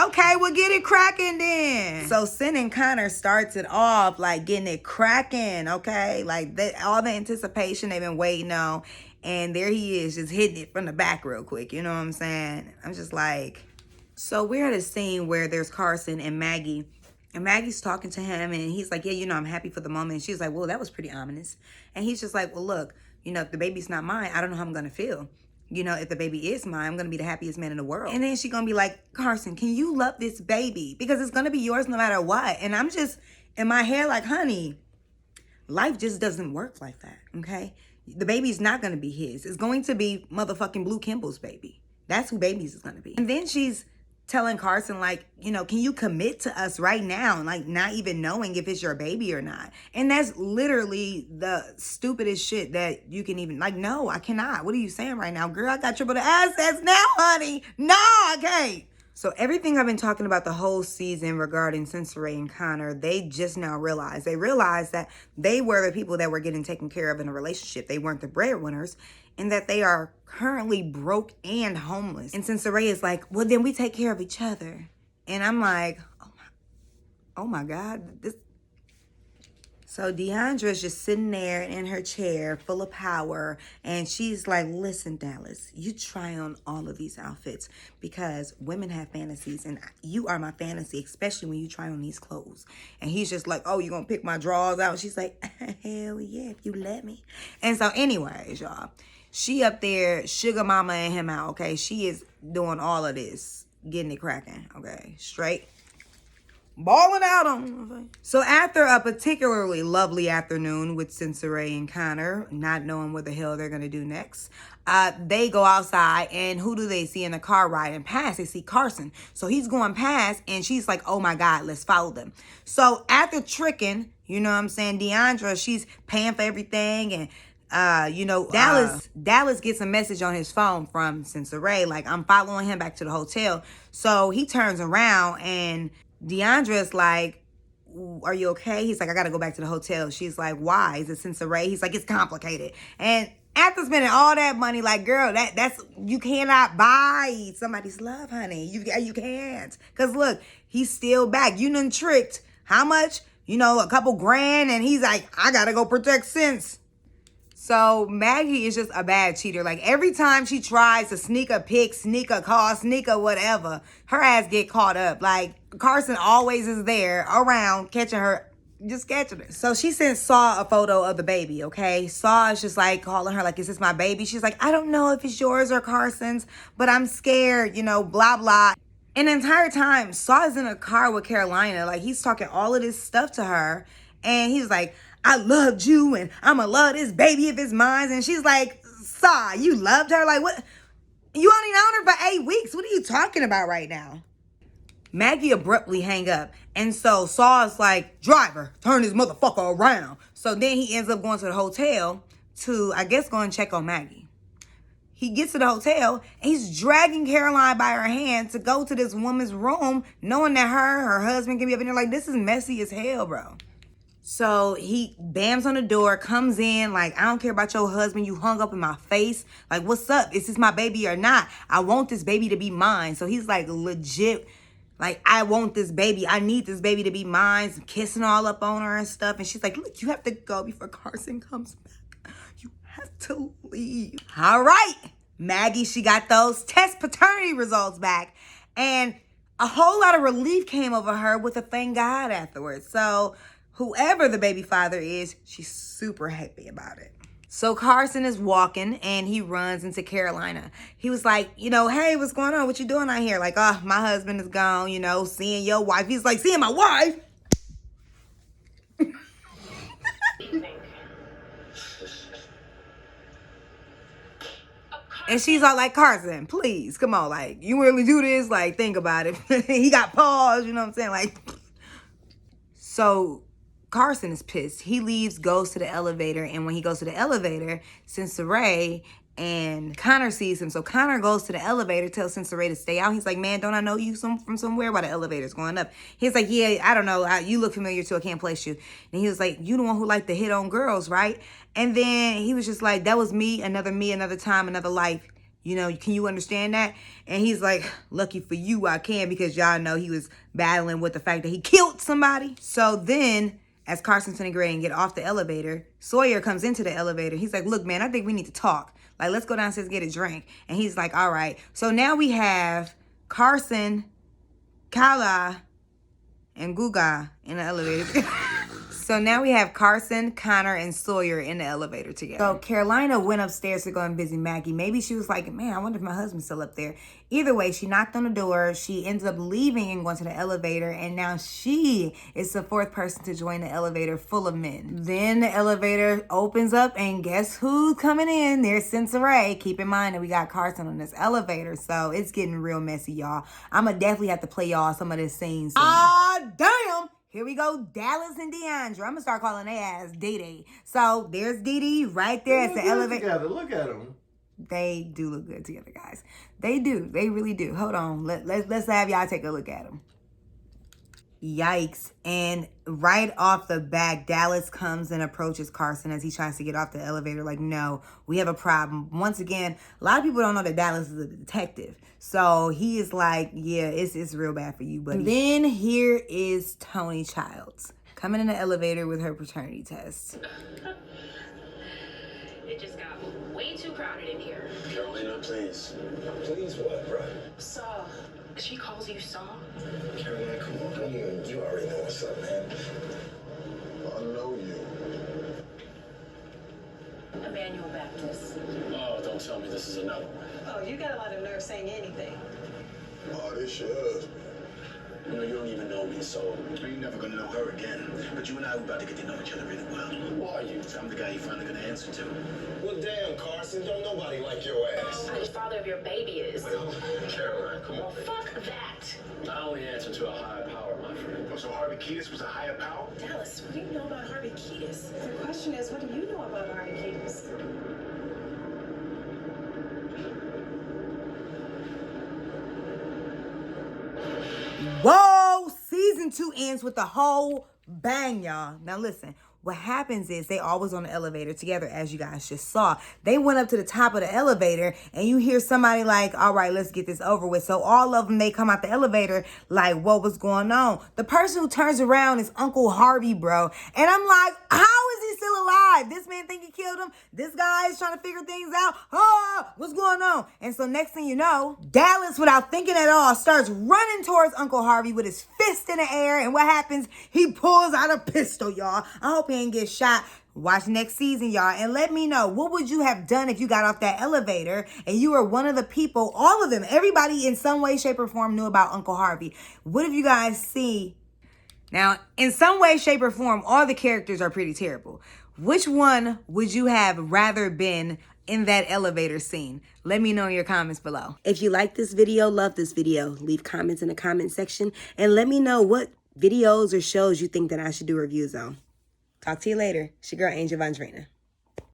Okay, well, get it cracking then. So Sin and Connor starts it off like getting it cracking, okay? Like all the anticipation they've been waiting on. And there he is, just hitting it from the back real quick. You know what I'm saying? I'm just like... So we're at a scene where there's Carson and Maggie. And Maggie's talking to him, and he's like, yeah, you know, I'm happy for the moment. And she's like, well, that was pretty ominous. And he's just like, well, look, you know, if the baby's not mine, I don't know how I'm going to feel. You know, if the baby is mine, I'm going to be the happiest man in the world. And then she's going to be like, Carson, can you love this baby? Because it's going to be yours no matter what. And I'm just in my head like, honey, life just doesn't work like that, okay? The baby's not going to be his. It's going to be motherfucking Blue Kimball's baby. That's who babies is going to be. And then she's telling Carson, like, you know, can you commit to us right now? Like, not even knowing if it's your baby or not. And that's literally the stupidest shit that you can even, like, no, I cannot. What are you saying right now? Girl, I got triple the assets now, honey. No, I can't. So everything I've been talking about the whole season regarding Sensei and Connor, they just now realized. They realized that they were the people that were getting taken care of in a relationship. They weren't the breadwinners, and that they are currently broke and homeless. And Sensei is like, well, then we take care of each other. And I'm like, oh my God. So Deandra's just sitting there in her chair full of power. And she's like, listen, Dallas, you try on all of these outfits because women have fantasies. And you are my fantasy, especially when you try on these clothes. And he's just like, oh, you gonna pick my drawers out? She's like, hell yeah, if you let me. And so anyways, y'all, she up there sugar mama and him out, okay? She is doing all of this, getting it cracking, okay? Straight. Balling out on them. So after a particularly lovely afternoon with Sensei and Connor, not knowing what the hell they're going to do next, they go outside, and who do they see in the car riding past? They see Carson. So he's going past, and she's like, oh my God, let's follow them. So after tricking, you know what I'm saying, Deandra, she's paying for everything, and you know, Dallas gets a message on his phone from Sensei, like, I'm following him back to the hotel. So he turns around, and Deandra's like, are you okay? He's like, I gotta go back to the hotel. She's like, why? Is it Sensei? He's like, it's complicated. And after spending all that money, like, girl, that's you cannot buy somebody's love, honey. You can't. Cause look, he's still back. You done tricked how much? You know, a couple grand, and he's like, I gotta go protect Sense. So Maggie is just a bad cheater. Like, every time she tries to sneak a pic, sneak a call, sneak a whatever, her ass get caught up. Like, Carson always is there around catching her, just catching her. So she sent Saw a photo of the baby, okay? Saw is just like calling her like, is this my baby? She's like, I don't know if it's yours or Carson's, but I'm scared, you know, blah, blah. And the entire time, Saw is in a car with Carolina. Like, he's talking all of this stuff to her. And he's like, I loved you, and I'ma love this baby if it's mine. And she's like, Saw, you loved her? Like, what? You only known her for 8 weeks. What are you talking about right now? Maggie abruptly hang up. And so Saw's like, driver, turn this motherfucker around. So then he ends up going to the hotel to, I guess, go and check on Maggie. He gets to the hotel, and he's dragging Caroline by her hand to go to this woman's room, knowing that her husband can be up in there. Like, this is messy as hell, bro. So he bams on the door, comes in, like, I don't care about your husband. You hung up in my face. Like, what's up? Is this my baby or not? I want this baby to be mine. So he's like legit, like, I want this baby. I need this baby to be mine. Kissing all up on her and stuff. And she's like, look, you have to go before Carson comes back. You have to leave. All right. Maggie, she got those test paternity results back. And a whole lot of relief came over her with a thank God afterwards. So whoever the baby father is, she's super happy about it. So Carson is walking, and he runs into Carolina. He was like, you know, hey, what's going on? What you doing out here? Like, oh, my husband is gone, you know, seeing your wife. He's like, seeing my wife? And she's all like, Carson, please, come on. Like, you really do this? Like, think about it. He got paused, you know what I'm saying? Like, so Carson is pissed. He leaves, goes to the elevator, and when he goes to the elevator, Sensei and Connor sees him. So Connor goes to the elevator, tells Sensei to stay out. He's like, man, don't I know you from somewhere? While the elevator's going up. He's like, yeah, I don't know. You look familiar too. I can't place you. And he was like, you the one who liked to hit on girls, right? And then he was just like, that was me, another time, another life. You know, can you understand that? And he's like, lucky for you, I can, because y'all know he was battling with the fact that he killed somebody. So then, as Carson's gonna get ready and get off the elevator, Sawyer comes into the elevator. He's like, look, man, I think we need to talk. Like, let's go downstairs and get a drink. And he's like, all right. So now we have Carson, Kala, and Guga in the elevator. So now we have Carson, Connor, and Sawyer in the elevator together. So Carolina went upstairs to go and visit Maggie. Maybe she was like, man, I wonder if my husband's still up there. Either way, she knocked on the door. She ends up leaving and going to the elevator. And now she is the fourth person to join the elevator full of men. Then the elevator opens up and guess who's coming in? There's Sensoray. Keep in mind that we got Carson on this elevator. So it's getting real messy, y'all. I'm going to definitely have to play y'all some of this scene soon. Damn! Here we go, Dallas and Deandra. I'm going to start calling their ass Dee. So there's Dee right there at the elevator. Together. Look at them. They do look good together, guys. They do. They really do. Hold on. Let's have y'all take a look at them. Yikes. And right off the back, Dallas comes and approaches Carson as he tries to get off the elevator. Like, no, we have a problem. Once again, a lot of people don't know that Dallas is a detective. So he is like, yeah, it's real bad for you, buddy. And then here is Tony Childs coming in the elevator with her paternity test. It just got way too crowded in here. Carolina, please. Please what, bro? Saw. She calls you Saw? Carolina, come on. You already know what's up, man. I know you. Emmanuel Baptist. Oh, don't tell me this is another one. Oh, you got a lot of nerve saying anything. Oh, this your husband. You know, you don't even know me, so you're never gonna know her again. But you and I are about to get to know each other really well. Who are you? I'm the guy you're finally gonna answer to. Well, damn, Carson, don't nobody like your ass. Who the father of your baby is. Well, Caroline, come on. Fuck that. I only answer to a higher power, my friend. Oh, so Harvey Keitis was a higher power? Dallas, what do you know about Harvey Keitis? The question is, what do you know about Harvey Keitis? Whoa! Season 2 ends with the whole bang, y'all. Now listen. What happens is they always on the elevator together, as you guys just saw. They went up to the top of the elevator and you hear somebody like, all right, let's get this over with. So all of them, they come out the elevator like, what was going on? The person who turns around is Uncle Harvey, bro. And I'm like, how is he still alive? This man think he killed him. This guy is trying to figure things out. Oh, what's going on? And so next thing you know, Dallas, without thinking at all, starts running towards Uncle Harvey with his fist in the air. And what happens? He pulls out a pistol, y'all. I hope he ain't get shot. Watch next season, y'all, and let me know, what would you have done if you got off that elevator and you were one of the people, all of them, everybody in some way, shape, or form knew about Uncle Harvey? What if you guys see? Now, in some way, shape, or form, all the characters are pretty terrible. Which one would you have rather been in that elevator scene? Let me know in your comments below. If you like this video, love this video, leave comments in the comment section and let me know what videos or shows you think that I should do reviews on. Talk to you later. It's your girl, Angel Von Drina.